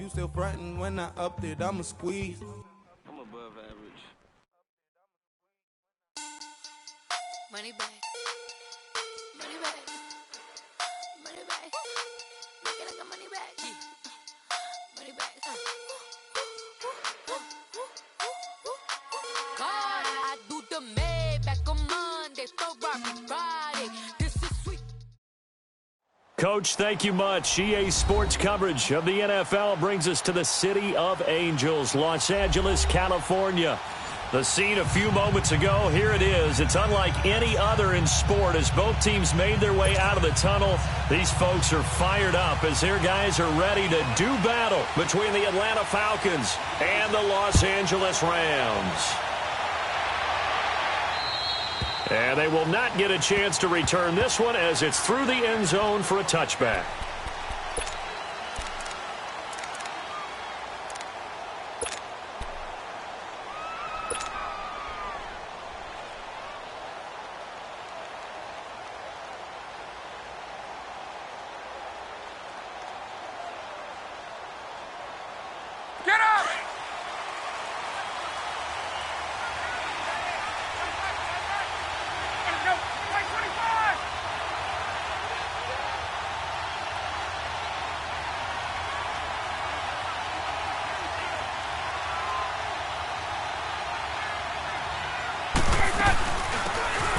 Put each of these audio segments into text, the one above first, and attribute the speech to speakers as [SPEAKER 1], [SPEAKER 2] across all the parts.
[SPEAKER 1] you still frontin' when I up it, I'ma squeeze.
[SPEAKER 2] I'm above average.
[SPEAKER 3] Money back. Money back. Money back. Make it like a money back. Money back. God, I do the Maybach on Monday, Ferrari Friday. This is sweet.
[SPEAKER 4] Coach, thank you much. EA Sports coverage of the NFL brings us to the City of Angels, Los Angeles, California. The scene a few moments ago, here it is. It's unlike any other in sport as both teams made their way out of the tunnel. These folks are fired up as their guys are ready to do battle between the Atlanta Falcons and the Los Angeles Rams. And they will not get a chance to return this one as it's through the end zone for a touchback.
[SPEAKER 5] Get up!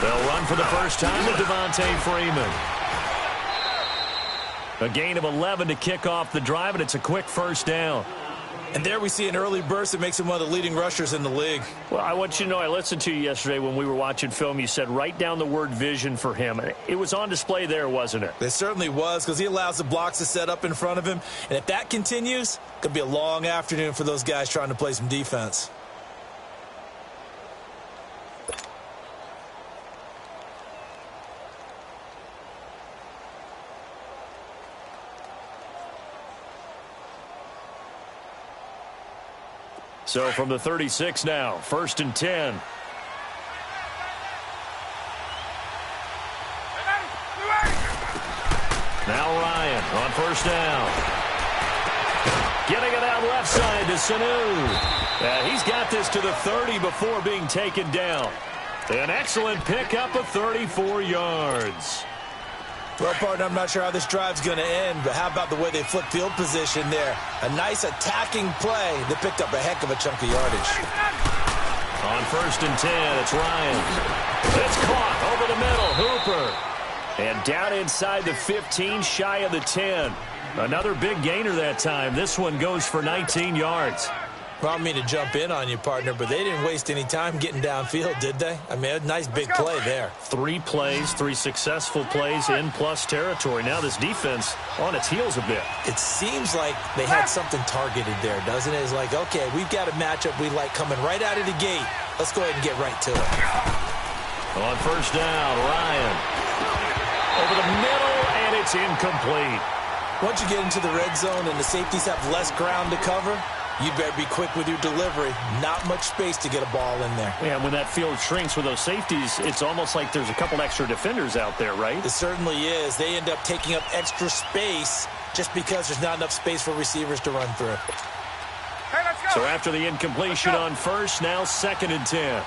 [SPEAKER 4] They'll run for the first time with Devontae Freeman. A gain of 11 to kick off the drive, and it's a quick first down.
[SPEAKER 6] And there we see an early burst that makes him one of the leading rushers in the league.
[SPEAKER 4] Well, I want you to know, I listened to you yesterday when we were watching film. You said write down the word vision for him. It was on display there, wasn't it?
[SPEAKER 6] It certainly was, because he allows the blocks to set up in front of him. And if that continues, it could be a long afternoon for those guys trying to play some defense.
[SPEAKER 4] So from the 36 now, 1st and 10. Now Ryan on first down. Getting it out left side to Sanu. He's got this to the 30 before being taken down. An excellent pickup of 34 yards.
[SPEAKER 6] Well, partner, I'm not sure how this drive's going to end, but how about the way they flip field position there? A nice attacking play that picked up a heck of a chunk of yardage.
[SPEAKER 4] On 1st and 10, it's Ryan. It's caught over the middle, Hooper. And down inside the 15, shy of the 10. Another big gainer that time. This one goes for 19 yards.
[SPEAKER 6] Well, I don't mean to jump in on you, partner, but they didn't waste any time getting downfield, did they? I mean, a nice big play there.
[SPEAKER 4] 3 plays, 3 successful plays in plus territory. Now this defense on its heels a bit.
[SPEAKER 6] It seems like they had something targeted there, doesn't it? It's like, okay, we've got a matchup we like coming right out of the gate. Let's go ahead and get right to it.
[SPEAKER 4] On first down, Ryan. Over the middle, and it's incomplete.
[SPEAKER 6] Once you get into the red zone and the safeties have less ground to cover, you better be quick with your delivery. Not much space to get a ball in there.
[SPEAKER 4] Yeah, when that field shrinks with those safeties, it's almost like there's a couple extra defenders out there, right?
[SPEAKER 6] It certainly is. They end up taking up extra space just because there's not enough space for receivers to run through.
[SPEAKER 5] Hey, let's go.
[SPEAKER 4] So after the incompletion on first, now 2nd and 10.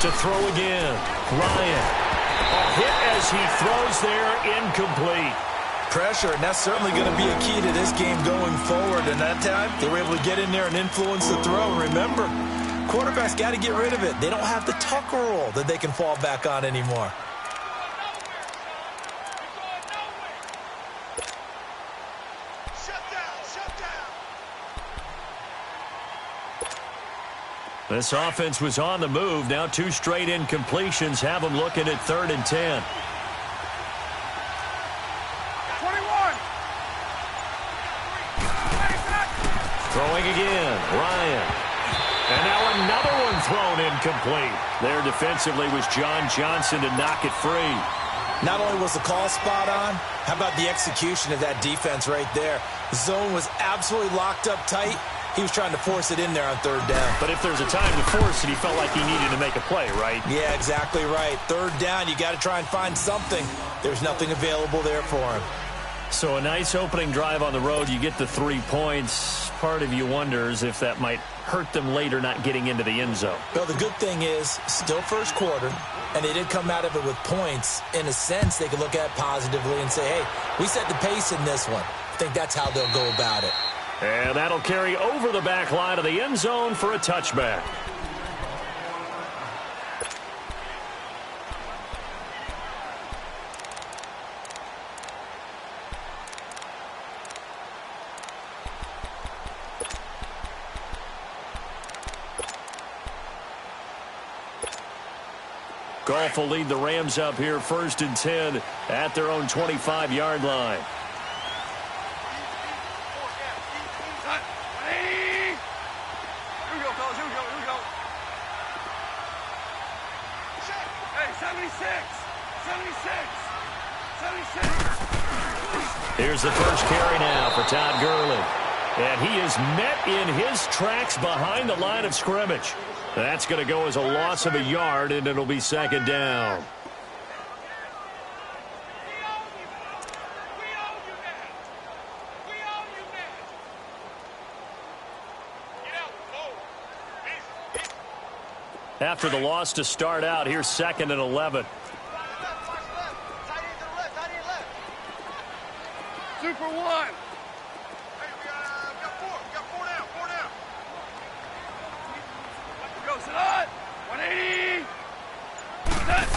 [SPEAKER 4] To throw again, Ryan. A hit as he throws there, incomplete.
[SPEAKER 6] Pressure, and that's certainly going to be a key to this game going forward. And that time, they were able to get in there and influence the throw. Remember, quarterbacks got to get rid of it. They don't have the tuck rule that they can fall back on anymore.
[SPEAKER 4] This offense was on the move. Now 2 straight incompletions have them looking at 3rd and 10.
[SPEAKER 5] 21.
[SPEAKER 4] Throwing again, Ryan. And now another one thrown incomplete. There defensively was John Johnson to knock it free.
[SPEAKER 6] Not only was the call spot on, how about the execution of that defense right there? The zone was absolutely locked up tight. He was trying to force it in there on third down.
[SPEAKER 4] But if there's a time to force it, he felt like he needed to make a play, right?
[SPEAKER 6] Yeah, exactly right. Third down, you got to try and find something. There's nothing available there for him.
[SPEAKER 4] So a nice opening drive on the road. You get the 3 points. Part of you wonders if that might hurt them later not getting into the end zone.
[SPEAKER 6] Well, the good thing is, still first quarter, and they did come out of it with points. In a sense, they could look at it positively and say, hey, we set the pace in this one. I think that's how they'll go about it.
[SPEAKER 4] And that'll carry over the back line of the end zone for a touchback. Goff will lead the Rams up here 1st and 10 at their own 25-yard line.
[SPEAKER 5] Here we go, fellas. Here we go. Here we go. Hey, 76. 76. 76.
[SPEAKER 4] Here's the first carry now for Todd Gurley. And he is met in his tracks behind the line of scrimmage. That's going to go as a loss of a yard, and it'll be 2nd down. After the loss to start out, here's 2nd and 11.
[SPEAKER 5] Super one. Hey, we got four. We got four down. Four down. Go, sit on. 180. Set.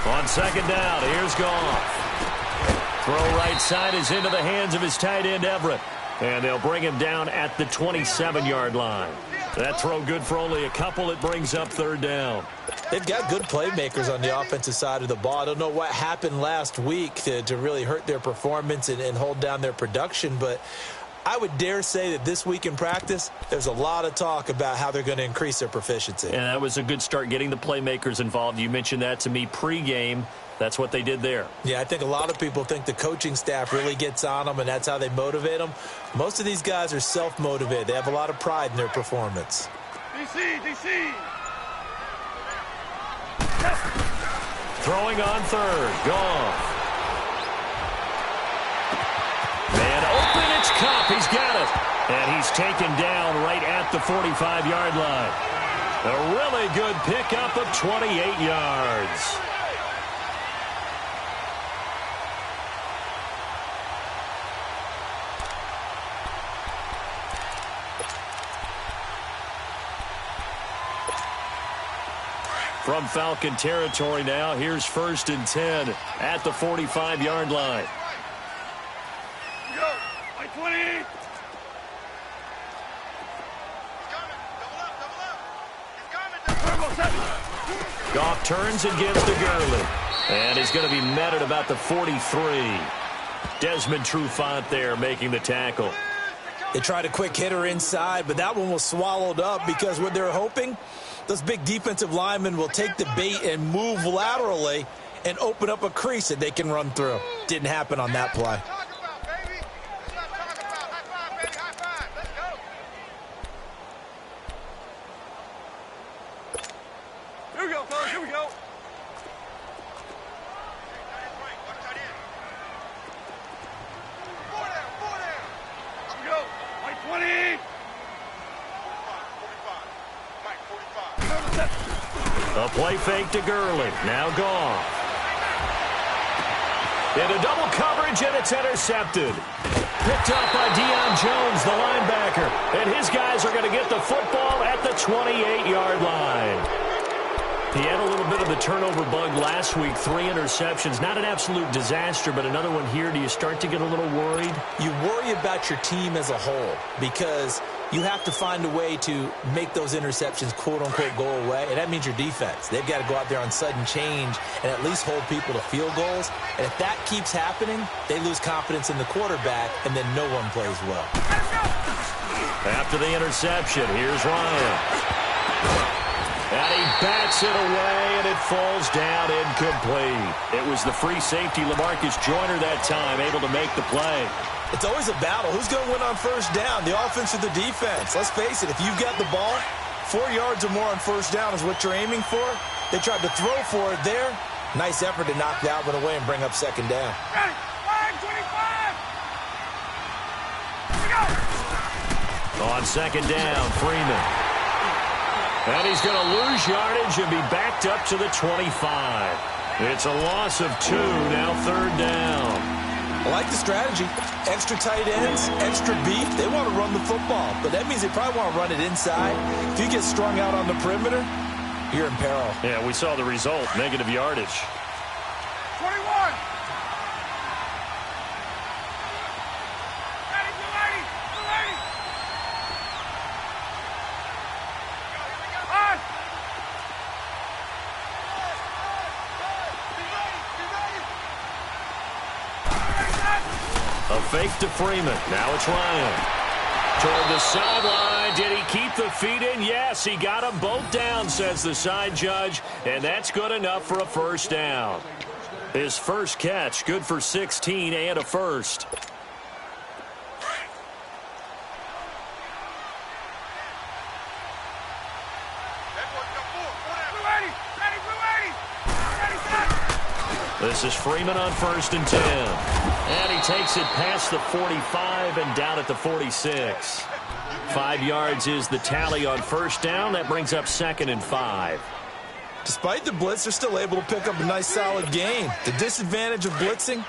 [SPEAKER 4] On 2nd down, here's Goff. Throw right side is into the hands of his tight end, Everett. And they'll bring him down at the 27-yard line. That throw good for only a couple. It brings up 3rd down.
[SPEAKER 6] They've got good playmakers on the offensive side of the ball. I don't know what happened last week to really hurt their performance and hold down their production, but I would dare say that this week in practice, there's a lot of talk about how they're going to increase their proficiency.
[SPEAKER 4] And that was a good start, getting the playmakers involved. You mentioned that to me pregame. That's what they did there.
[SPEAKER 6] Yeah, I think a lot of people think the coaching staff really gets on them, and that's how they motivate them. Most of these guys are self-motivated. They have a lot of pride in their performance.
[SPEAKER 5] DC.
[SPEAKER 4] Throwing on 3rd, Goff. Man open, it's Kupp. He's got it. And he's taken down right at the 45-yard line. A really good pickup of 28 yards. From Falcon territory now, here's 1st and 10 at the 45-yard line.
[SPEAKER 5] Go. Like 20.
[SPEAKER 4] Goff turns and gives to Gurley. And he's going to be met at about the 43. Desmond Trufant there making the tackle.
[SPEAKER 6] They tried a quick hitter inside, but that one was swallowed up because what they're hoping, those big defensive linemen will take the bait and move laterally and open up a crease that they can run through. Didn't happen on that play.
[SPEAKER 5] Here we go, fellas. Here we go. Four down. Here we go. Like 20.
[SPEAKER 4] A play fake to Gurley. Now Goff. Into double coverage, and it's intercepted. Picked up by Deion Jones, the linebacker. And his guys are going to get the football at the 28-yard line. He had a little bit of the turnover bug last week, 3 interceptions. Not an absolute disaster, but another one here. Do you start to get a little worried?
[SPEAKER 6] You worry about your team as a whole because you have to find a way to make those interceptions, quote-unquote, go away, and that means your defense. They've got to go out there on sudden change and at least hold people to field goals. And if that keeps happening, they lose confidence in the quarterback, and then no one plays well.
[SPEAKER 4] After the interception, here's Ryan. And he bats it away, and it falls down incomplete. It was the free safety, LaMarcus Joyner, that time, able to make the play.
[SPEAKER 6] It's always a battle. Who's going to win on first down, the offense or the defense? Let's face it, if you've got the ball, 4 yards or more on first down is what you're aiming for. They tried to throw for it there. Nice effort to knock that one away and bring up second down.
[SPEAKER 5] Ready? 25! Here we go!
[SPEAKER 4] On second down, Freeman. And he's going to lose yardage and be backed up to the 25. It's a loss of 2, now third down.
[SPEAKER 6] I like the strategy. Extra tight ends, extra beef. They want to run the football, but that means they probably want to run it inside. If you get strung out on the perimeter, you're in peril.
[SPEAKER 4] Yeah, we saw the result, negative yardage.
[SPEAKER 5] 21! Ready, get ready! On!
[SPEAKER 4] A fake to Freeman. Now it's Ryan. Toward the sideline. Did he keep the feet in? Yes, he got them both down, says the side judge. And that's good enough for a first down. His first catch, good for 16 and a first. This is Freeman on first and 10. And he takes it past the 45 and down at the 46. 5 yards is the tally on first down. That brings up second and 5.
[SPEAKER 6] Despite the blitz, they're still able to pick up a nice, solid gain. The disadvantage of blitzing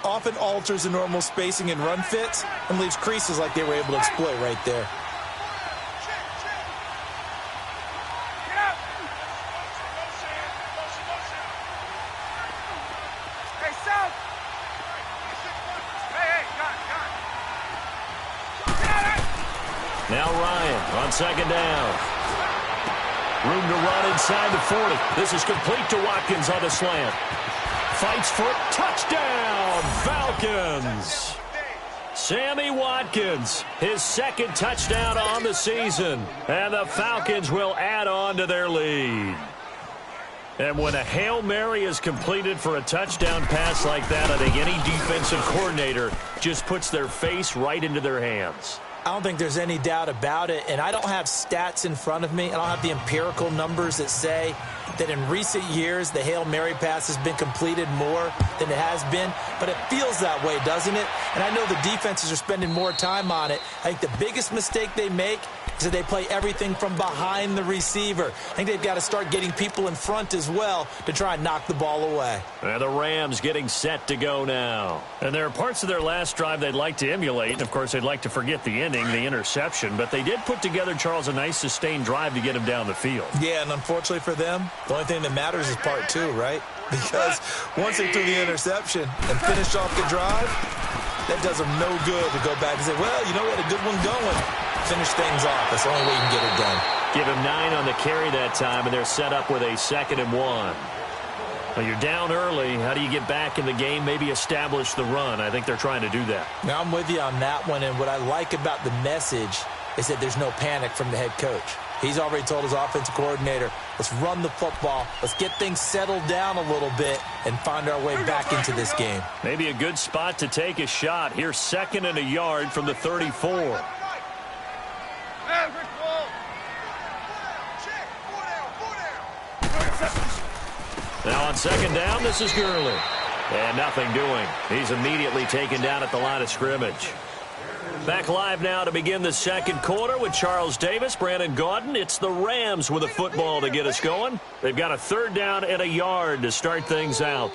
[SPEAKER 6] often alters the normal spacing and run fits and leaves creases like they were able to exploit right there.
[SPEAKER 4] Now Ryan on second down. Room to run inside the 40. This is complete to Watkins on the slant. Fights for it. Touchdown, Falcons. Sammy Watkins, his second touchdown on the season. And the Falcons will add on to their lead. And when a Hail Mary is completed for a touchdown pass like that, I think any defensive coordinator just puts their face right into their hands.
[SPEAKER 6] I don't think there's any doubt about it, and I don't have stats in front of me. I don't have the empirical numbers that say that in recent years the Hail Mary pass has been completed more than it has been, but it feels that way, doesn't it? And I know the defenses are spending more time on it. I think the biggest mistake they make is that they play everything from behind the receiver. I think they've got to start getting people in front as well to try and knock the ball away.
[SPEAKER 4] And the Rams getting set to go now. And there are parts of their last drive they'd like to emulate. And of course, they'd like to forget the ending, the interception. But they did put together, Charles, a nice sustained drive to get him down the field.
[SPEAKER 6] Yeah, and unfortunately for them, the only thing that matters is part 2, right? Because once they threw the interception and finished off the drive, that does them no good to go back and say, well, you know, we had a good one going. Finish things off. That's the only way you can get it done.
[SPEAKER 4] Give him 9 on the carry that time, and they're set up with a 2nd and 1. Well, you're down early. How do you get back in the game? Maybe establish the run. I think they're trying to do that.
[SPEAKER 6] Now, I'm with you on that one, and what I like about the message is that there's no panic from the head coach. He's already told his offensive coordinator, let's run the football, let's get things settled down a little bit and find our way back into this game.
[SPEAKER 4] Maybe a good spot to take a shot. Here's 2nd and a yard from the 34. Now on 2nd down, this is Gurley. And nothing doing. He's immediately taken down at the line of scrimmage. Back live now to begin the second quarter with Charles Davis, Brandon Gaudin. It's the Rams with a football to get us going. They've got a 3rd down and a yard to start things out.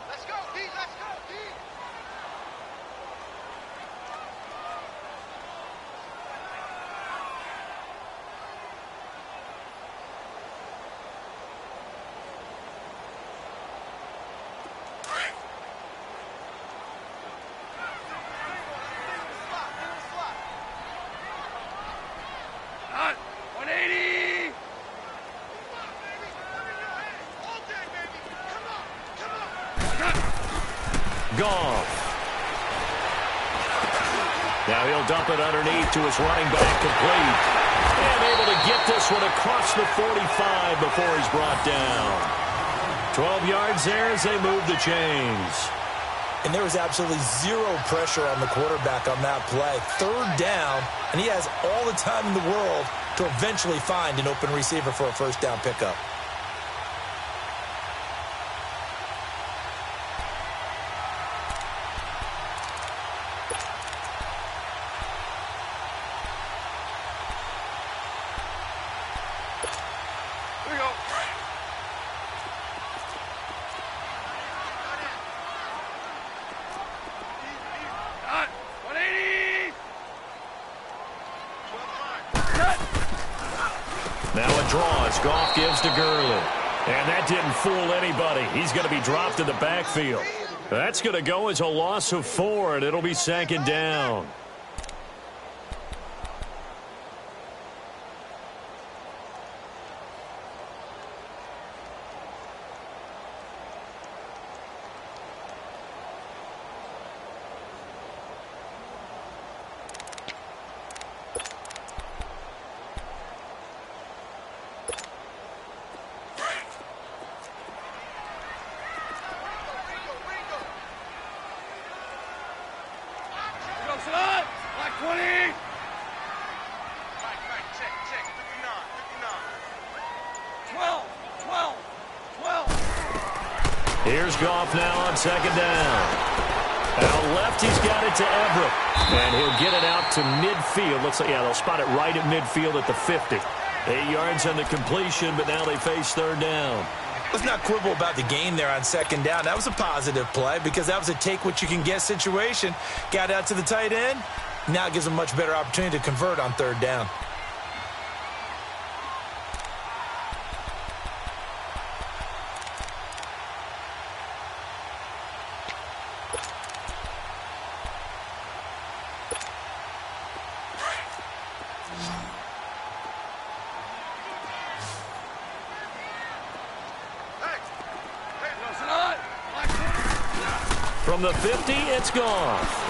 [SPEAKER 5] Let's go, D. Let's go, D. On 180. All day, baby. Come on.
[SPEAKER 4] Goff. Now he'll dump it underneath to his running back, complete. And able to get this one across the 45 before he's brought down. 12 yards there as they move the chains.
[SPEAKER 6] And there was absolutely zero pressure on the quarterback on that play. Third down, and he has all the time in the world to eventually find an open receiver for a first down pickup.
[SPEAKER 4] Goff gives to Gurley. And that didn't fool anybody. He's going to be dropped in the backfield. That's going to go as a loss of 4, and it'll be second down. Here's Goff now on second down. Out left, he's got it to Everett. And he'll get it out to midfield. Looks like, yeah, they'll spot it right at midfield at the 50. 8 yards on the completion, but now they face third down.
[SPEAKER 6] Let's not quibble about the gain there on second down. That was a positive play because that was a take-what-you-can-get situation. Got out to the tight end. Now it gives them a much better opportunity to convert on third down.
[SPEAKER 4] From the 50, it's Goff.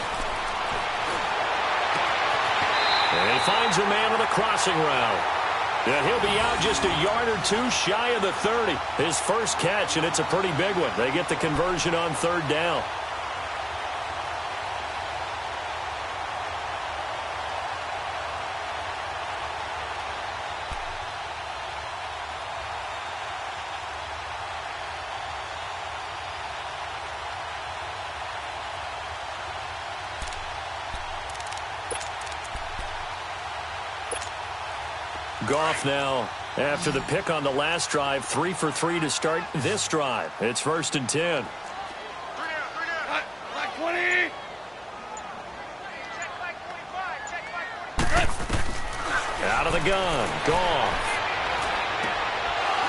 [SPEAKER 4] And he finds a man on the crossing route. And he'll be out just a yard or two shy of the 30. His first catch, and it's a pretty big one. They get the conversion on third down. Goff now, after the pick on the last drive, 3 for 3 to start this drive. It's 1st and 10. Out of the gun, Goff.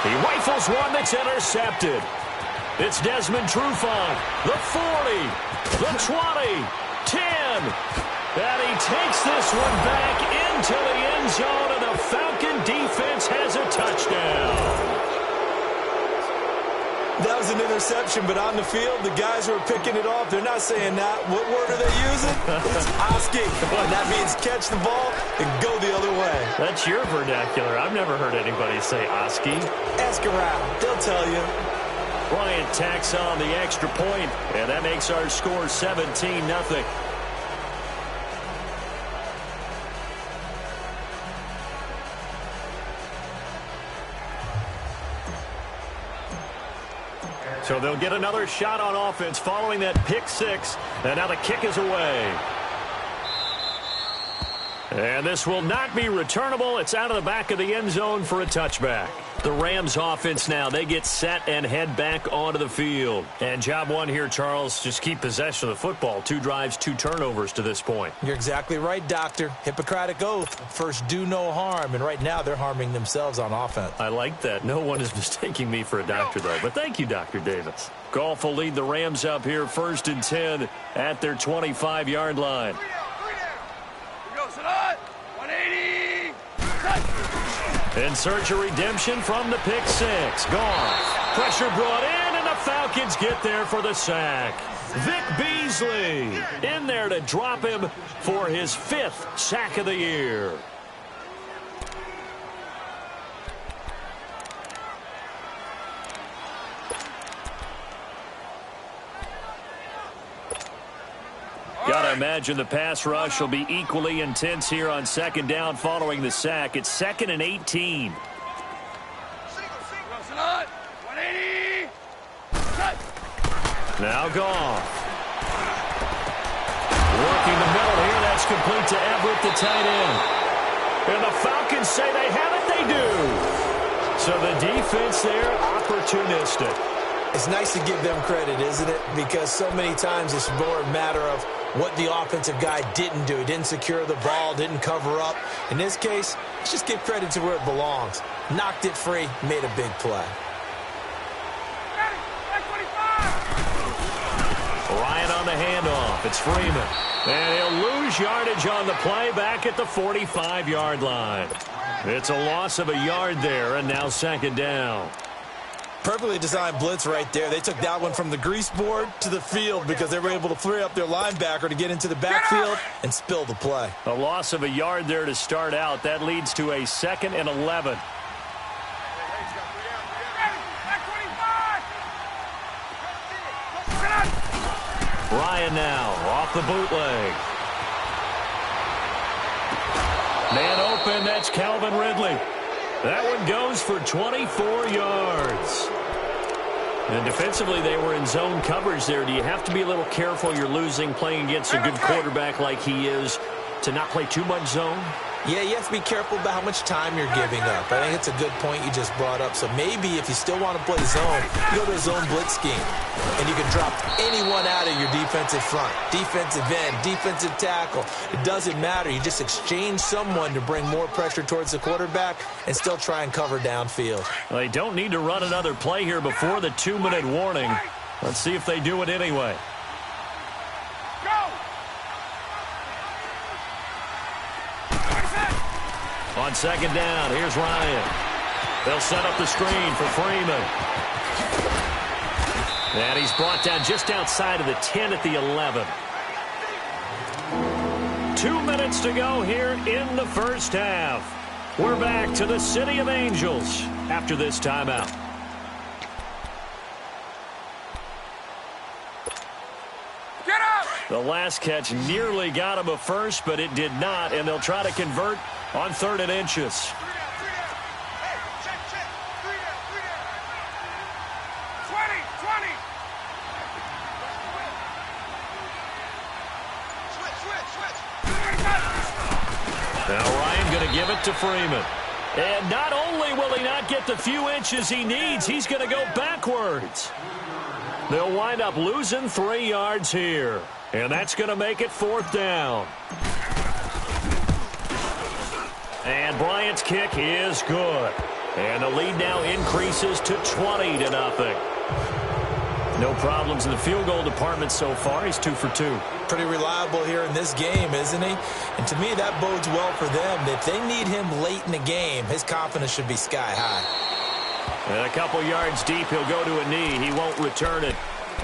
[SPEAKER 4] He rifles one that's intercepted. It's Desmond Trufant, the 40, the 20, 10. And he takes this one back into the end zone, and the Falcon defense has a touchdown.
[SPEAKER 6] That was an interception, but on the field, the guys who are picking it off, they're not saying that. What word are they using? It's Oski. And that means catch the ball and go the other way.
[SPEAKER 4] That's your vernacular. I've never heard anybody say Oski.
[SPEAKER 6] Ask around. They'll tell you.
[SPEAKER 4] Bryant tacks on the extra point, and that makes our score 17-0. So they'll get another shot on offense following that pick six. And now the kick is away. And this will not be returnable. It's out of the back of the end zone for a touchback. The Rams offense now, they get set and head back onto the field. And job one here, Charles, just keep possession of the football. 2 drives, 2 turnovers to this point.
[SPEAKER 6] You're exactly right, Doctor. Hippocratic oath. First, do no harm. And right now, they're harming themselves on offense.
[SPEAKER 4] I like that. No one is mistaking me for a doctor, though. But thank you, Dr. Davis. Goff will lead the Rams up here 1st and 10 at their 25-yard line. In search of redemption from the pick six. Goff. Pressure brought in, and the Falcons get there for the sack. Vic Beasley in there to drop him for his 5th sack of the year. Gotta imagine the pass rush will be equally intense here on 2nd down following the sack. It's 2nd and 18. Now Goff. Working the middle here. That's complete to Everett, the tight end. And the Falcons say they have it. They do. So the defense there, opportunistic.
[SPEAKER 6] It's nice to give them credit, isn't it? Because so many times it's more a matter of what the offensive guy didn't do. He didn't secure the ball, didn't cover up. In this case, let's just give credit to where it belongs. Knocked it free, made a big play.
[SPEAKER 4] Ryan on the handoff. It's Freeman. And he'll lose yardage on the play back at the 45-yard line. It's a loss of a yard there, and now 2nd down.
[SPEAKER 6] Perfectly designed blitz right there. They took that one from the grease board to the field because they were able to free up their linebacker to get into the backfield and spill the play.
[SPEAKER 4] A loss of a yard there to start out. That leads to a 2nd and 11. Ryan now off the bootleg. Man open, that's Calvin Ridley. That one goes for 24 yards. And defensively, they were in zone coverage there. Do you have to be a little careful? You're losing playing against a good quarterback like he is to not play too much zone?
[SPEAKER 6] Yeah, you have to be careful about how much time you're giving up. I think it's a good point you just brought up. So maybe if you still want to play zone, you go to a zone blitz scheme. And you can drop anyone out of your defensive front. Defensive end, defensive tackle. It doesn't matter. You just exchange someone to bring more pressure towards the quarterback and still try and cover downfield.
[SPEAKER 4] Well, they don't need to run another play here before the 2-minute warning. Let's see if they do it anyway. On 2nd down, here's Ryan. They'll set up the screen for Freeman. And he's brought down just outside of the 10 at the 11. 2 minutes to go here in the first half. We're back to the City of Angels after this timeout.
[SPEAKER 5] Get up!
[SPEAKER 4] The last catch nearly got him a first, but it did not, and they'll try to convert on 3rd and inches. Now Ryan going to give it to Freeman. And not only will he not get the few inches he needs, he's going to go backwards. They'll wind up losing 3 yards here. And that's going to make it 4th down. And Bryant's kick is good. And the lead now increases to 20-0. No problems in the field goal department so far. He's 2 for 2.
[SPEAKER 6] Pretty reliable here in this game, isn't he? And to me, that bodes well for them. If they need him late in the game, his confidence should be sky high.
[SPEAKER 4] And a couple yards deep, he'll go to a knee. He won't return it.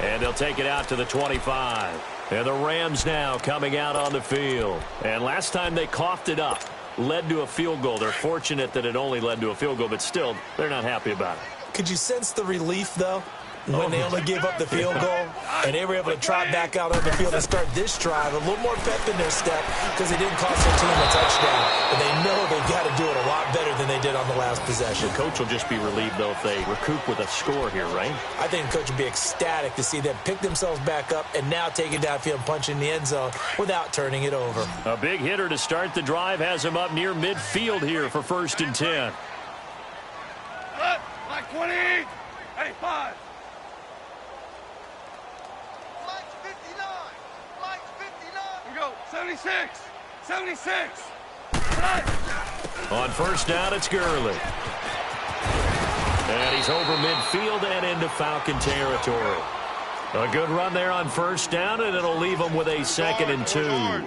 [SPEAKER 4] And they'll take it out to the 25. And the Rams now coming out on the field. And last time they coughed it up, led to a field goal. They're fortunate that it only led to a field goal, but still, they're not happy about it.
[SPEAKER 6] Could you sense the relief, though? When they only gave up the field goal and they were able to trot back out on the field and start this drive, a little more pep in their step because they didn't cost their team a touchdown. But they know they've got to do it a lot better than they did on the last possession.
[SPEAKER 4] The coach will just be relieved, though, if they recoup with a score here, right?
[SPEAKER 6] I think the coach will be ecstatic to see them pick themselves back up and now take it downfield and punch in the end zone without turning it over.
[SPEAKER 4] A big hitter to start the drive has him up near midfield here for 1st and 10.
[SPEAKER 5] Like 20. Hey, 5. Go, 76, 76.
[SPEAKER 4] On 1st down, it's Gurley. And he's over midfield and into Falcon territory. A good run there on 1st down, and it'll leave him with a 2nd and 2.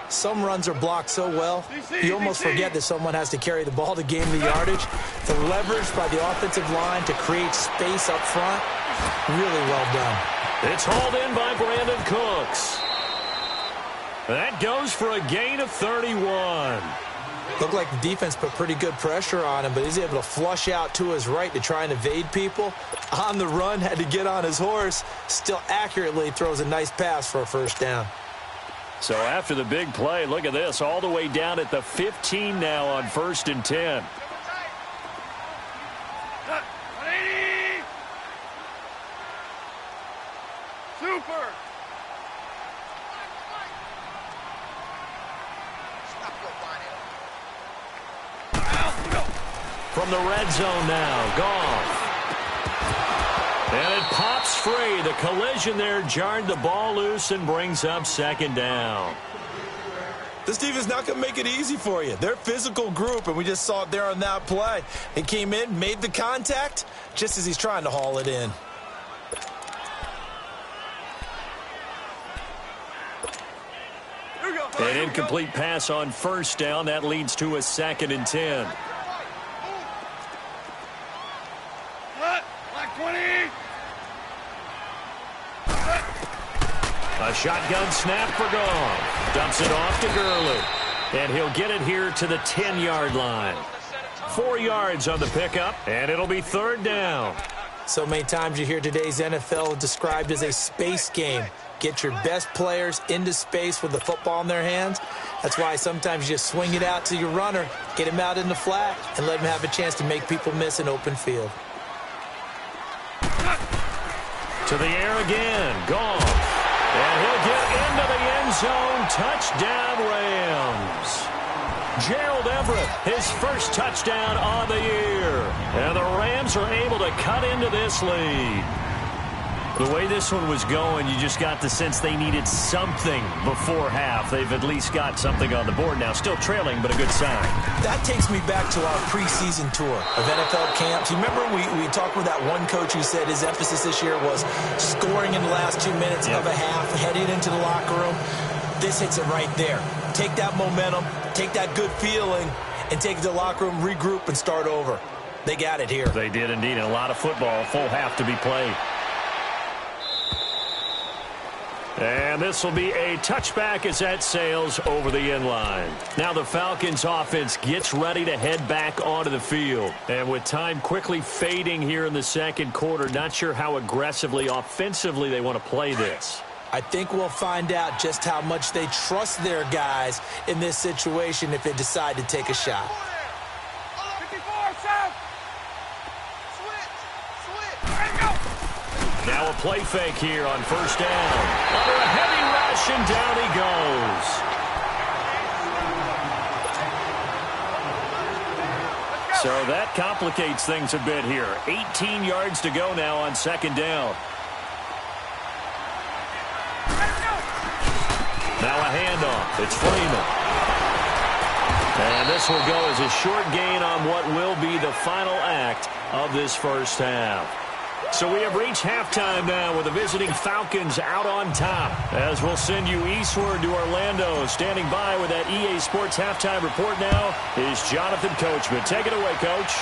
[SPEAKER 6] Some runs are blocked so well, you almost forget that someone has to carry the ball to gain the yardage. The leverage by the offensive line to create space up front, really well done.
[SPEAKER 4] It's hauled in by Brandon Cooks. That goes for a gain of 31.
[SPEAKER 6] Looked like the defense put pretty good pressure on him, but he's able to flush out to his right to try and evade people. On the run, had to get on his horse. Still accurately throws a nice pass for a first down.
[SPEAKER 4] So after the big play, look at this, all the way down at the 15 now on 1st and 10.
[SPEAKER 5] Super.
[SPEAKER 4] From the red zone now, Goff. And it pops free. The collision there jarred the ball loose and brings up 2nd down.
[SPEAKER 6] This defense not going to make it easy for you. They're a physical group, and we just saw it there on that play. He came in, made the contact, just as he's trying to haul it in.
[SPEAKER 4] An incomplete pass on 1st down. That leads to a 2nd and 10. A shotgun snap for Goff. Dumps it off to Gurley. And he'll get it here to the 10-yard line. 4 yards on the pickup, and it'll be 3rd down.
[SPEAKER 6] So many times you hear today's NFL described as a space game. Get your best players into space with the football in their hands. That's why sometimes you just swing it out to your runner, get him out in the flat, and let him have a chance to make people miss an open field.
[SPEAKER 4] To the air again, Goff. And he'll get into the end zone. Touchdown, Rams. Gerald Everett, his first touchdown on the year. And the Rams are able to cut into this lead. The way this one was going, you just got the sense they needed something before half. They've at least got something on the board now. Still trailing, but a good sign.
[SPEAKER 6] That takes me back to our preseason tour of NFL camps. You remember we talked with that one coach who said his emphasis this year was scoring in the last 2 minutes of a half, heading into the locker room. This hits it right there. Take that momentum, take that good feeling, and take it to the locker room, regroup, and start over. They got it here.
[SPEAKER 4] They did indeed. A lot of football, full half to be played. And this will be a touchback as that sails over the end line. Now the Falcons offense gets ready to head back onto the field. And with time quickly fading here in the 2nd quarter, not sure how aggressively, offensively they want to play this.
[SPEAKER 6] I think we'll find out just how much they trust their guys in this situation if they decide to take a shot.
[SPEAKER 5] 54, South. Switch. There you go.
[SPEAKER 4] Now a play fake here on 1st down. Under a heavy rush, and down he goes. So that complicates things a bit here. 18 yards to go now on 2nd down. Now a handoff. It's Freeman. And this will go as a short gain on what will be the final act of this first half. So we have reached halftime now with the visiting Falcons out on top. As we'll send you eastward to Orlando. Standing by with that EA Sports halftime report now is Jonathan Coachman. Take it away, Coach.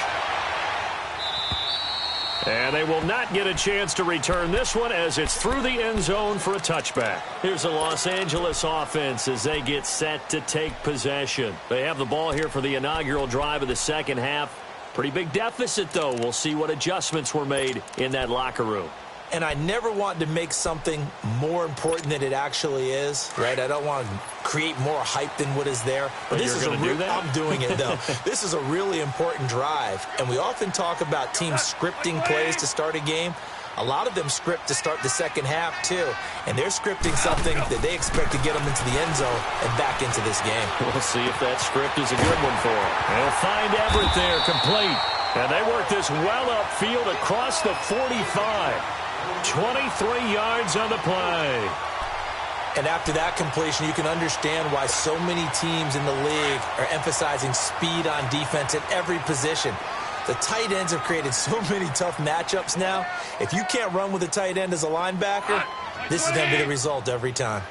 [SPEAKER 4] And they will not get a chance to return this one as it's through the end zone for a touchback. Here's the Los Angeles offense as they get set to take possession. They have the ball here for the inaugural drive of the 2nd half. Pretty big deficit, though. We'll see what adjustments were made in that locker room.
[SPEAKER 6] And I never want to make something more important than it actually is, right? I don't want to create more hype than what is there.
[SPEAKER 4] But
[SPEAKER 6] this is I'm doing it, though. This is a really important drive. And we often talk about teams scripting plays to start a game. A lot of them script to start the 2nd half, too. And they're scripting something that they expect to get them into the end zone and back into this game.
[SPEAKER 4] We'll see if that script is a good one for them. They'll find Everett there, complete. And they work this well upfield across the 45. 23 yards on the play.
[SPEAKER 6] And after that completion, you can understand why so many teams in the league are emphasizing speed on defense at every position. The tight ends have created so many tough matchups now. If you can't run with a tight end as a linebacker, this is going to be the result every time.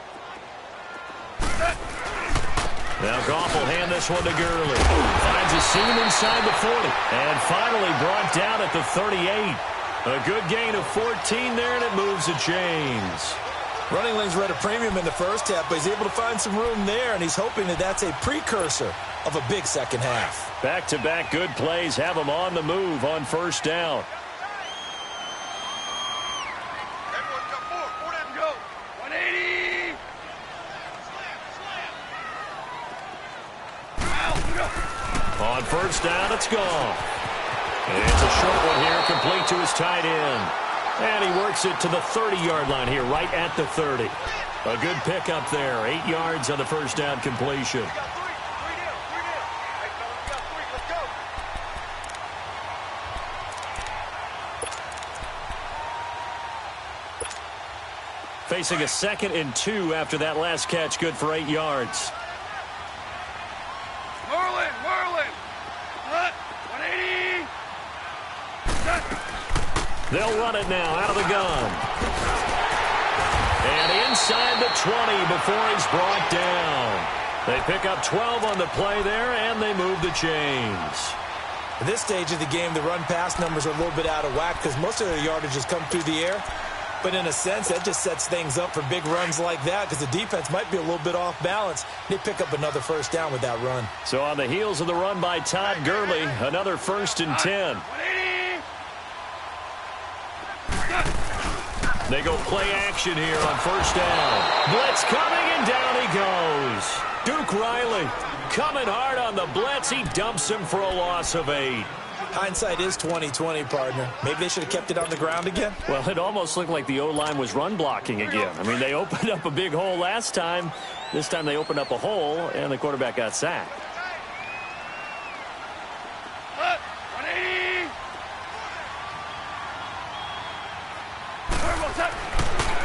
[SPEAKER 4] Now Goff will hand this one to Gurley. Finds a seam inside the 40. And finally brought down at the 38. A good gain of 14 there, and it moves the chains.
[SPEAKER 6] Running lanes were at a premium in the first half, but he's able to find some room there, and he's hoping that that's a precursor of a big second half.
[SPEAKER 4] Back-to-back good plays have him on the move on first down.
[SPEAKER 5] Everyone's got four. Four down, go. 180.
[SPEAKER 4] On first down, it's gone. And it's a short one here, complete to his tight end. And he works it to the 30-yard line here, right at the 30. A good pickup there, 8 yards on the first down completion.
[SPEAKER 5] We got three. Three down. Hey, fellas, we got three. Let's go.
[SPEAKER 4] Facing a 2nd and 2 after that last catch, good for 8 yards.
[SPEAKER 5] Merlin. Hut. 180.
[SPEAKER 4] They'll run it now out of the gun. And inside the 20 before he's brought down. They pick up 12 on the play there, and they move the chains.
[SPEAKER 6] At this stage of the game, the run-pass numbers are a little bit out of whack because most of their yardage has come through the air. But in a sense, that just sets things up for big runs like that because the defense might be a little bit off balance. They pick up another first down with that run.
[SPEAKER 4] So on the heels of the run by Todd Gurley, another 1st and 10.
[SPEAKER 5] 180.
[SPEAKER 4] They go play action here on first down. Blitz coming, and down he goes. Duke Riley coming hard on the blitz. He dumps him for a loss of 8.
[SPEAKER 6] Hindsight is 20/20, partner. Maybe they should have kept it on the ground again.
[SPEAKER 4] Well, it almost looked like the O-line was run blocking again. I mean, they opened up a big hole last time. This time they opened up a hole, and the quarterback got sacked.
[SPEAKER 5] 180.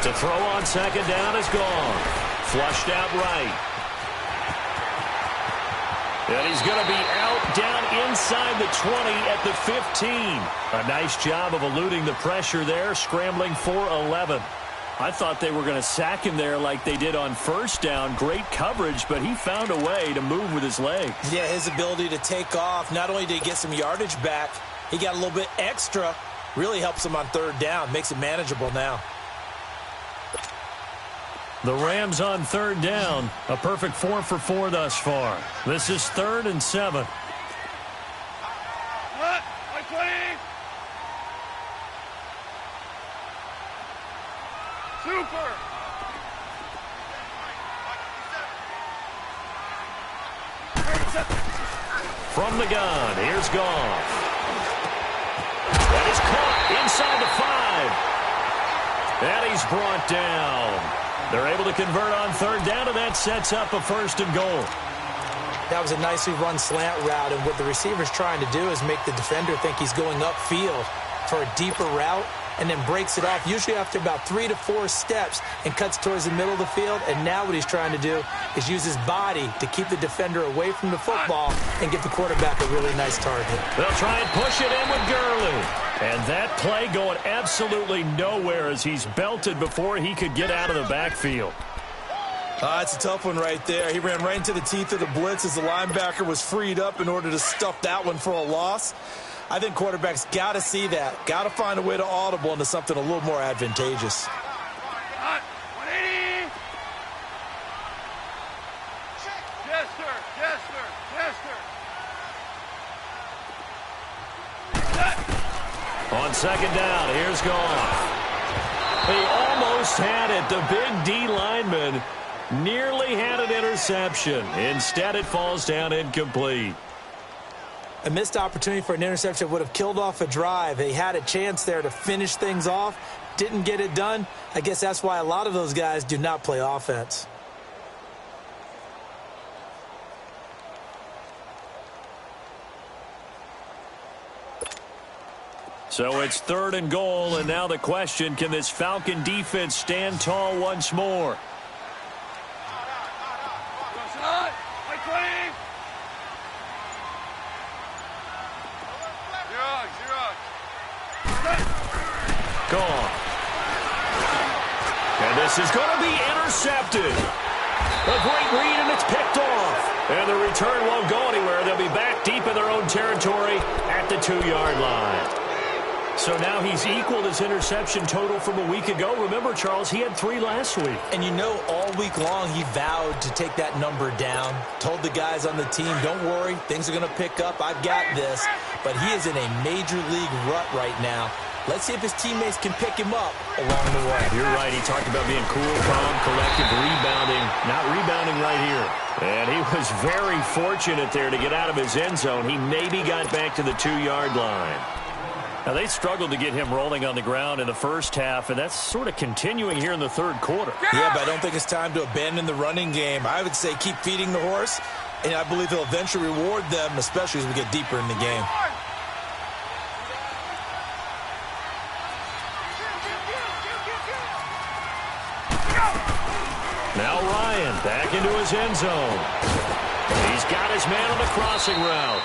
[SPEAKER 4] To throw on second down is gone. Flushed out right. And he's going to be out down inside the 20 at the 15. A nice job of eluding the pressure there, scrambling for 11. I thought they were going to sack him there like they did on first down. Great coverage, but he found a way to move with his legs.
[SPEAKER 6] Yeah, his ability to take off, not only did he get some yardage back, he got a little bit extra. Really helps him on third down, makes it manageable now.
[SPEAKER 4] The Rams on third down, a perfect 4 for 4 thus far. This is 3rd and 7.
[SPEAKER 5] Hut. 120. Super.
[SPEAKER 4] From the gun, here's Goff. That is caught inside the 5. And he's brought down. They're able to convert on third down, and that sets up a 1st and goal.
[SPEAKER 6] That was a nicely run slant route, and what the receiver's trying to do is make the defender think he's going upfield for a deeper route, and then breaks it off, usually after about 3 to 4 steps, and cuts towards the middle of the field. And now what he's trying to do is use his body to keep the defender away from the football and give the quarterback a really nice target.
[SPEAKER 4] They'll try and push it in with Gurley. And that play going absolutely nowhere as he's belted before he could get out of the backfield.
[SPEAKER 6] It's a tough one right there. He ran right into the teeth of the blitz as the linebacker was freed up in order to stuff that one for a loss. I think quarterbacks got to see that. Got to find a way to audible into something a little more advantageous.
[SPEAKER 5] 180. Jester.
[SPEAKER 4] On second down, here's Goff. He almost had it. The big D lineman nearly had an interception. Instead, it falls down incomplete.
[SPEAKER 6] A missed opportunity for an interception would have killed off a drive. They had a chance there to finish things off. Didn't get it done. I guess that's why a lot of those guys do not play offense.
[SPEAKER 4] So it's 3rd and goal, and now the question, can this Falcon defense stand tall once more? Gone. And this is going to be intercepted. A great read, and it's picked off. And the return won't go anywhere. They'll be back deep in their own territory at the 2-yard line. So now he's equaled his interception total from a week ago. Remember, Charles, he had 3 last week.
[SPEAKER 6] And you know, all week long he vowed to take that number down. Told the guys on the team, don't worry, things are going to pick up. I've got this. But he is in a major league rut right now. Let's see if his teammates can pick him up along the way.
[SPEAKER 4] You're right. He talked about being cool, calm, collective, rebounding. Not rebounding right here. And he was very fortunate there to get out of his end zone. He maybe got back to the 2-yard line. Now, they struggled to get him rolling on the ground in the first half, and that's sort of continuing here in the third quarter.
[SPEAKER 6] Yeah, but I don't think it's time to abandon the running game. I would say keep feeding the horse, and I believe he'll eventually reward them, especially as we get deeper in the game.
[SPEAKER 4] Now Ryan back into his end zone. He's got his man on the crossing route.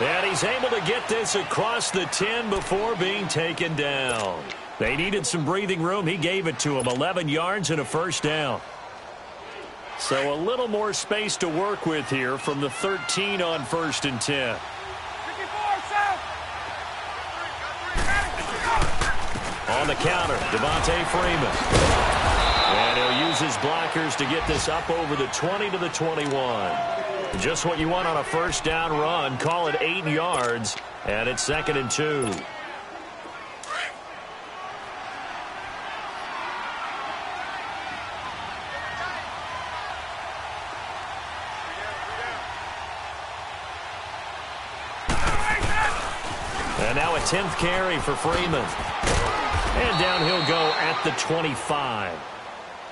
[SPEAKER 4] And he's able to get this across the 10 before being taken down. They needed some breathing room. He gave it to him. 11 yards and a first down. So a little more space to work with here from the 13 on 1st and 10. On the counter, Devontae Freeman. And he'll use his blockers to get this up over the 20 to the 21. Just what you want on a first down run. Call it 8 yards, and it's 2nd and 2. And now a 10th carry for Freeman. And down he'll go at the 25.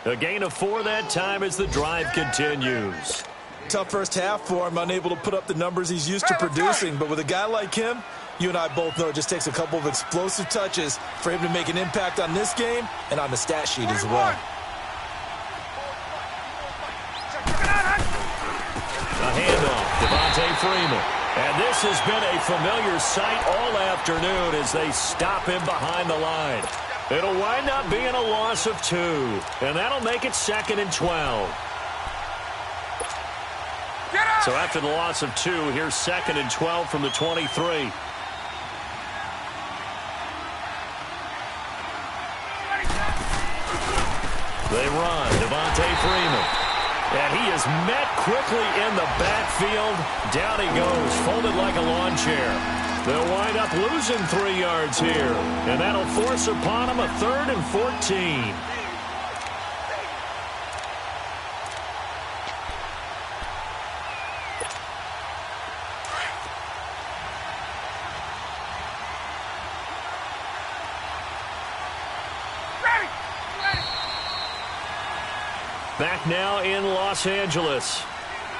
[SPEAKER 4] A gain of 4 that time as the drive continues.
[SPEAKER 6] Tough first half for him, unable to put up the numbers he's used to producing. But with a guy like him, you and I both know it just takes a couple of explosive touches for him to make an impact on this game and on the stat sheet as well.
[SPEAKER 4] A handoff, Devontae Freeman. And this has been a familiar sight all afternoon as they stop him behind the line. It'll wind up being a loss of 2, and that'll make it 2nd and 12. So after the loss of 2, here's 2nd and 12 from the 23. They run, Devontae Freeman. And he is met quickly in the backfield. Down he goes, folded like a lawn chair. They'll wind up losing 3 yards here. And that'll force upon him a 3rd and 14. Back now in Los Angeles.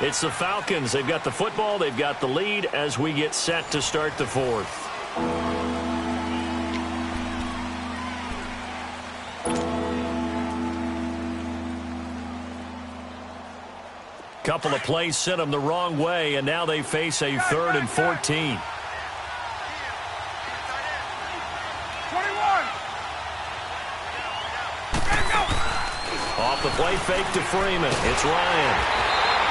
[SPEAKER 4] It's the Falcons. They've got the football. They've got the lead as we get set to start the 4th. Couple of plays sent them the wrong way, and now they face a 3rd and 14. Off the play fake to Freeman. It's Ryan.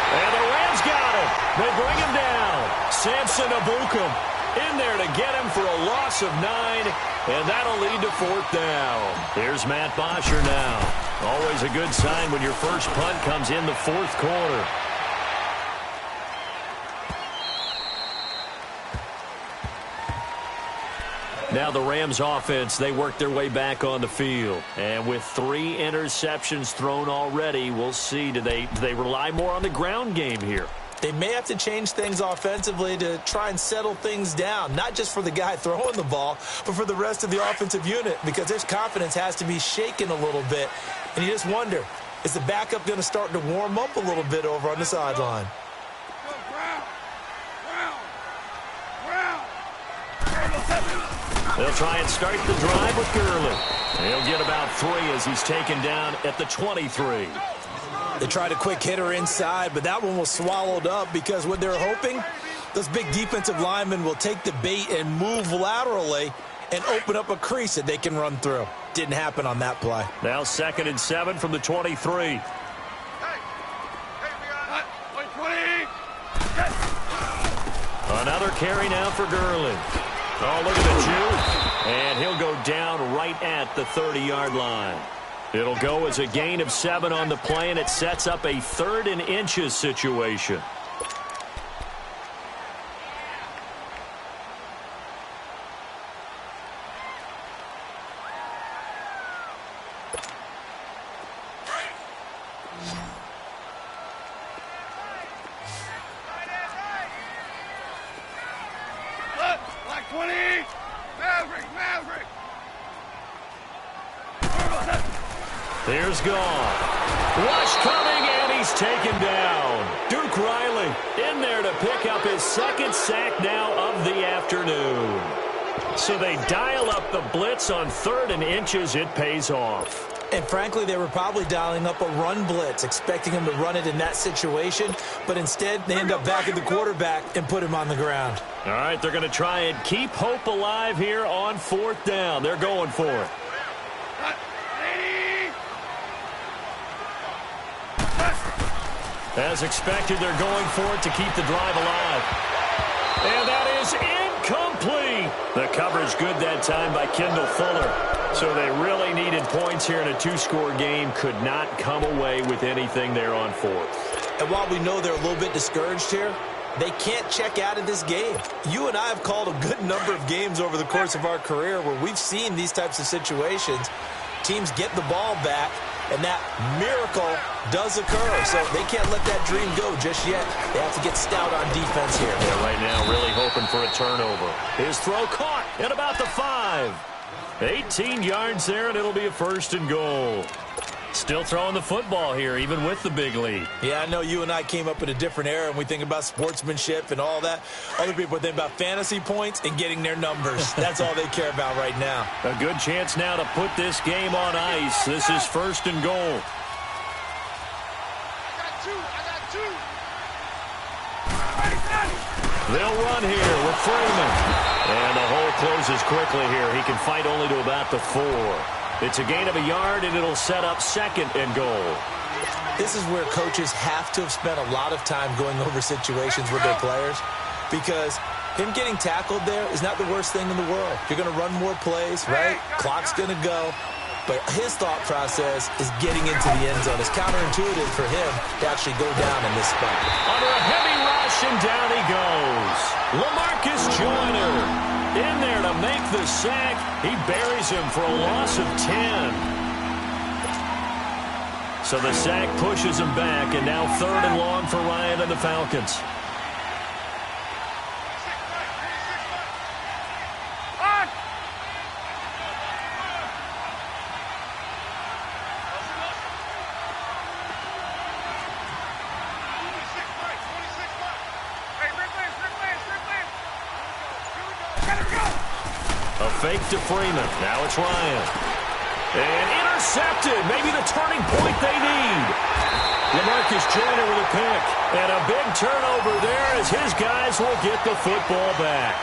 [SPEAKER 4] And the Rams got him. They bring him down. Samson Abukum in there to get him for a loss of 9. And that'll lead to 4th down. Here's Matt Bosher now. Always a good sign when your first punt comes in the 4th quarter. Now the Rams offense, they work their way back on the field. And with 3 interceptions thrown already, we'll see, do they rely more on the ground game here?
[SPEAKER 6] They may have to change things offensively to try and settle things down, not just for the guy throwing the ball, but for the rest of the offensive unit, because their confidence has to be shaken a little bit. And you just wonder, is the backup going to start to warm up a little bit over on the sideline?
[SPEAKER 4] They'll try and start the drive with Gurley. He'll get about 3 as he's taken down at the 23.
[SPEAKER 6] They tried a quick hitter inside, but that one was swallowed up because what they're hoping, those big defensive linemen will take the bait and move laterally and open up a crease that they can run through. Didn't happen on that play.
[SPEAKER 4] Now 2nd and 7 from the 23.
[SPEAKER 5] Hey, we got 20.
[SPEAKER 4] Another carry now for Gurley. Oh, look at the juke. And he'll go down right at the 30-yard line. It'll go as a gain of 7 on the play, and it sets up a 3rd and inches situation.
[SPEAKER 5] Black 20! Maverick!
[SPEAKER 4] There's gone. Rush coming, and he's taken down. Duke Riley in there to pick up his 2nd sack now of the afternoon. So they dial up the blitz on 3rd and inches. It pays off.
[SPEAKER 6] And frankly, they were probably dialing up a run blitz, expecting him to run it in that situation. But instead, they end up back at the quarterback and put him on the ground.
[SPEAKER 4] All right, they're going to try and keep hope alive here on 4th down. They're going for it. As expected, they're going for it to keep the drive alive. And that is incomplete. The coverage good that time by Kendall Fuller. So they really needed points here in a 2-score game. Could not come away with anything there on 4th.
[SPEAKER 6] And while we know they're a little bit discouraged here, they can't check out of this game. You and I have called a good number of games over the course of our career where we've seen these types of situations. Teams get the ball back, and that miracle does occur. So they can't let that dream go just yet. They have to get stout on defense here.
[SPEAKER 4] Yeah, right now really hoping for a turnover. His throw caught at about the 5. 18 yards there, and it'll be a 1st and goal. Still throwing the football here, even with the big lead.
[SPEAKER 6] Yeah, I know you and I came up in a different era, and we think about sportsmanship and all that. Other people think about fantasy points and getting their numbers. That's all they care about right now.
[SPEAKER 4] A good chance now to put this game on ice. This is 1st and goal.
[SPEAKER 5] I got two.
[SPEAKER 4] They'll run here with Freeman. And the hole closes quickly here. He can fight only to about the 4. It's a gain of a yard, and it'll set up 2nd and goal.
[SPEAKER 6] This is where coaches have to have spent a lot of time going over situations with their players, because him getting tackled there is not the worst thing in the world. You're going to run more plays, right? Clock's going to go. But his thought process is getting into the end zone. It's counterintuitive for him to actually go down in this spot.
[SPEAKER 4] Under a heavy rush, and down he goes. LaMarcus Joyner in there to make the sack. He buries him for a loss of 10. So the sack pushes him back, and now 3rd and long for Ryan and the Falcons. A fake to Freeman. Now it's Ryan. And intercepted. Maybe the turning point they need. LaMarcus Joyner with a pick. And a big turnover there as his guys will get the football back.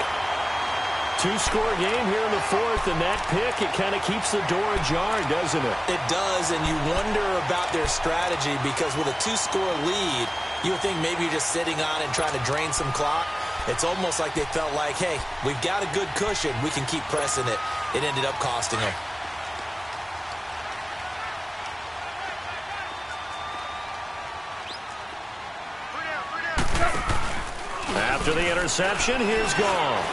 [SPEAKER 4] 2-score game here in the 4th, and that pick, it kind of keeps the door ajar, doesn't it?
[SPEAKER 6] It does, and you wonder about their strategy, because with a 2-score lead, you would think maybe you're just sitting on it and trying to drain some clock. It's almost like they felt like, hey, we've got a good cushion. We can keep pressing it. It ended up costing them.
[SPEAKER 4] After the interception, here's Gone.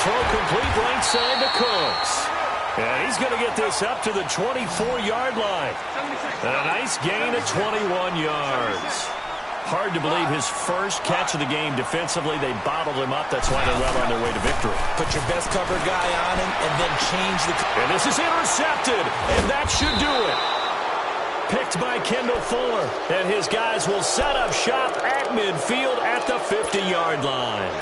[SPEAKER 4] Throw complete right side to Cooks. And he's going to get this up to the 24-yard line. And a nice gain of 21 yards. Hard to believe his first catch of the game defensively. They bottled him up. That's why they're well on their way to victory.
[SPEAKER 6] Put your best cover guy on him and then change the...
[SPEAKER 4] And this is intercepted, and that should do it. Picked by Kendall Fuller, and his guys will set up shop at midfield at the 50-yard line.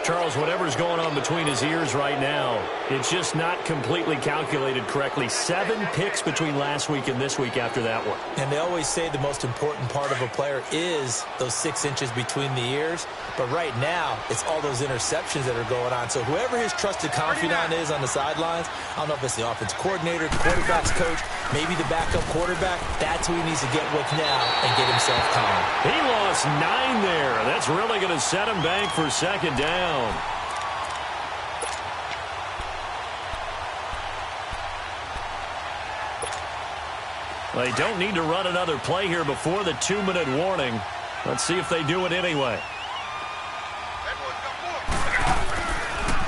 [SPEAKER 4] Charles, whatever's going on between his ears right now, it's just not completely calculated correctly. 7 picks between last week and this week after that one.
[SPEAKER 6] And they always say the most important part of a player is those 6 inches between the ears. But right now, it's all those interceptions that are going on. So whoever his trusted confidant is on the sidelines, I don't know if it's the offense coordinator, the quarterback's coach, maybe the backup quarterback, that's who he needs to get with now and get himself calm.
[SPEAKER 4] He lost 9 there. That's really going to set him back for second down. They don't need to run another play here before the 2-minute warning. Let's see if they do it anyway.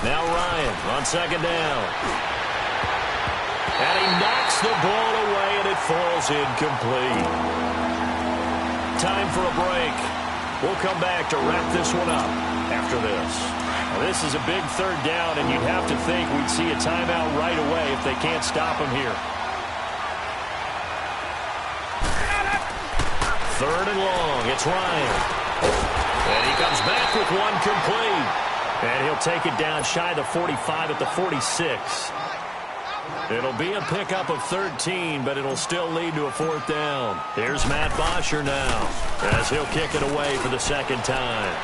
[SPEAKER 4] Now Ryan on second down. And he knocks the ball away, and it falls incomplete. Time for a break. We'll come back to wrap this one up after this. Now, this is a big third down, and you'd have to think we'd see a timeout right away if they can't stop him here. Third and long. It's Ryan. And he comes back with one complete. And he'll take it down shy of the 45 at the 46. It'll be a pickup of 13, but it'll still lead to a 4th down. Here's Matt Bosher now as he'll kick it away for the second time.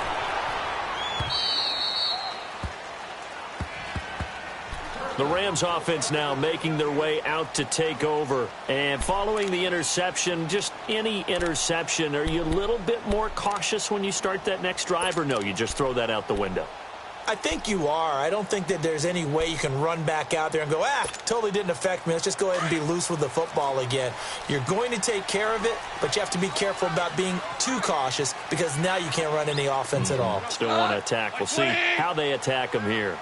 [SPEAKER 4] The Rams offense now making their way out to take over. And following the interception, just any interception, are you a little bit more cautious when you start that next drive, or no, you just throw that out the window?
[SPEAKER 6] I think you are. I don't think that there's any way you can run back out there and go, totally didn't affect me. Let's just go ahead and be loose with the football again. You're going to take care of it, but you have to be careful about being too cautious because now you can't run any offense at all.
[SPEAKER 4] Still want to attack. We'll see how they attack him here.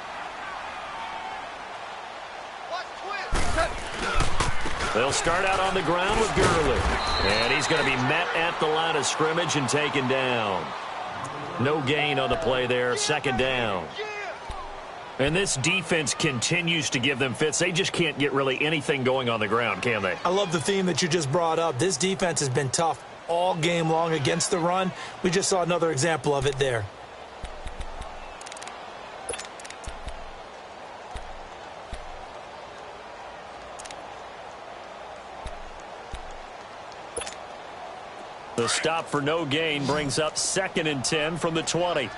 [SPEAKER 4] They'll start out on the ground with Gurley. And he's going to be met at the line of scrimmage and taken down. No gain on the play there, second down. And this defense continues to give them fits. They just can't get really anything going on the ground, can they?
[SPEAKER 6] I love the theme that you just brought up. This defense has been tough all game long against the run. We just saw another example of it there.
[SPEAKER 4] The stop for no gain brings up 2nd and 10 from the 20.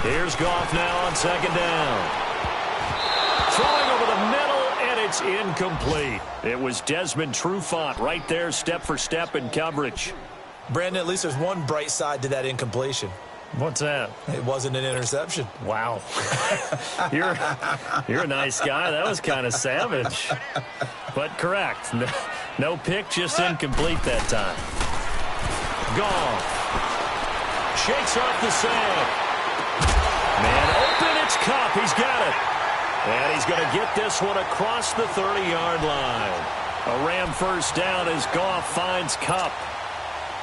[SPEAKER 4] Here's Goff now on second down. Throwing over the middle, and it's incomplete. It was Desmond Trufant right there, step for step in coverage.
[SPEAKER 6] Brandon, at least there's one bright side to that incompletion.
[SPEAKER 4] What's that?
[SPEAKER 6] It wasn't an interception.
[SPEAKER 4] Wow. You're a nice guy. That was kind of savage. But correct. No pick, just incomplete that time. Goff. Shakes off the sack. Man open, it's Cup. He's got it. And he's going to get this one across the 30-yard line. A Ram first down as Goff finds Cup.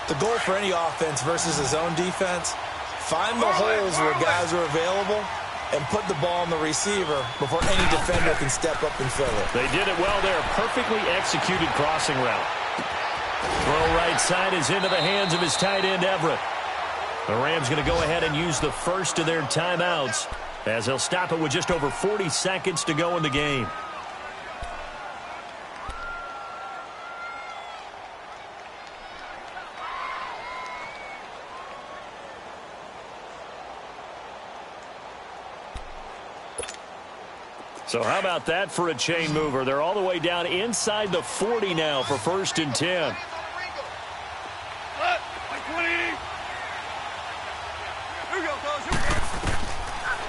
[SPEAKER 6] The goal for any offense versus his own defense, find the holes where guys are available and put the ball on the receiver before any defender can step up and fill it.
[SPEAKER 4] They did it well there. Perfectly executed crossing route. Throw right side is into the hands of his tight end, Everett. The Rams going to go ahead and use the first of their timeouts as they'll stop it with just over 40 seconds to go in the game. So how about that for a chain mover? They're all the way down inside the 40 now for 1st and 10.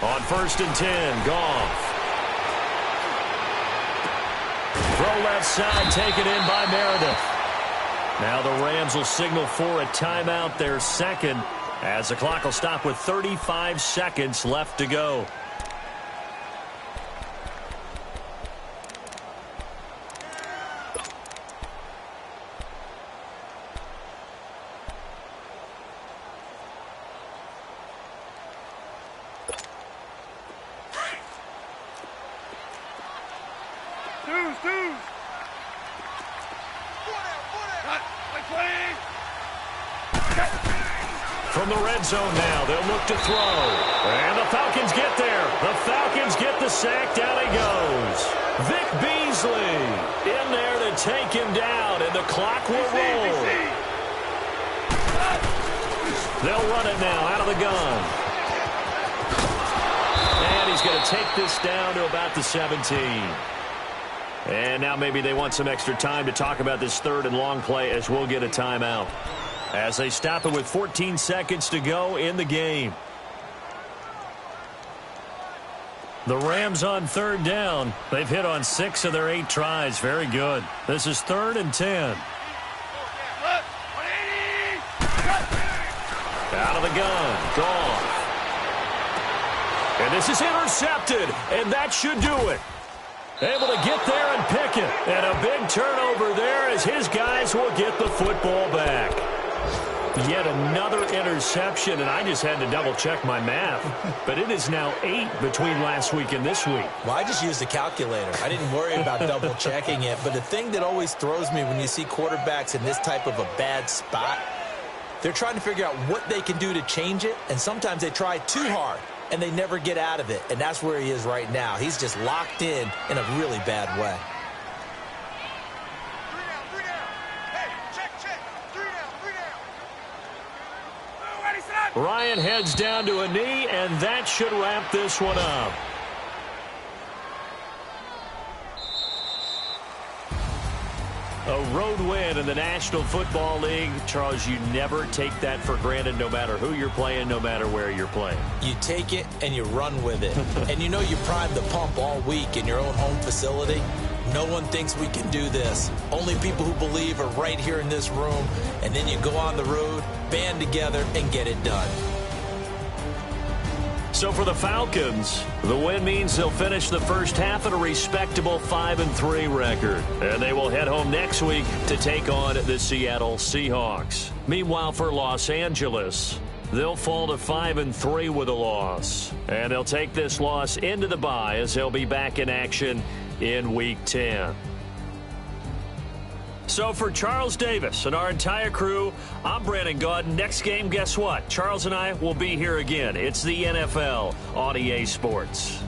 [SPEAKER 4] On 1st and 10, Goff. Throw left side, taken in by Meredith. Now the Rams will signal for a timeout, their second, as the clock will stop with 35 seconds left to go. the red zone now. They'll look to throw. And the Falcons get there. The Falcons get the sack. Down he goes. Vic Beasley in there to take him down, and the clock will roll. They'll run it now out of the gun. And he's going to take this down to about the 17. And now maybe they want some extra time to talk about this third and long play, as we'll get a timeout as they stop it with 14 seconds to go in the game. The Rams on third down. They've hit on 6 of their 8 tries. Very good. This is 3rd and 10. Out of the gun. Gone. And this is intercepted. And that should do it. Able to get there and pick it. And a big turnover there as his guys will get the football back. Yet another interception, and I just had to double-check my math. But it is now 8 between last week and this week.
[SPEAKER 6] Well, I just used a calculator. I didn't worry about double-checking it. But the thing that always throws me when you see quarterbacks in this type of a bad spot, they're trying to figure out what they can do to change it, and sometimes they try too hard, and they never get out of it. And that's where he is right now. He's just locked in a really bad way.
[SPEAKER 5] 3 down. Hey, check. 3 down.
[SPEAKER 4] Ryan heads down to a knee, and that should wrap this one up. A road win in the National Football League. Charles, you never take that for granted, no matter who you're playing, no matter where you're playing.
[SPEAKER 6] You take it and you run with it. And you know you primed the pump all week in your own home facility. No one thinks we can do this. Only people who believe are right here in this room. And then you go on the road, band together, and get it done.
[SPEAKER 4] So for the Falcons, the win means they'll finish the first half at a respectable 5-3 record. And they will head home next week to take on the Seattle Seahawks. Meanwhile, for Los Angeles, they'll fall to 5-3 with a loss. And they'll take this loss into the bye as they'll be back in action in Week 10. So for Charles Davis and our entire crew, I'm Brandon Gaudin. Next game, guess what? Charles and I will be here again. It's the NFL on EA Sports.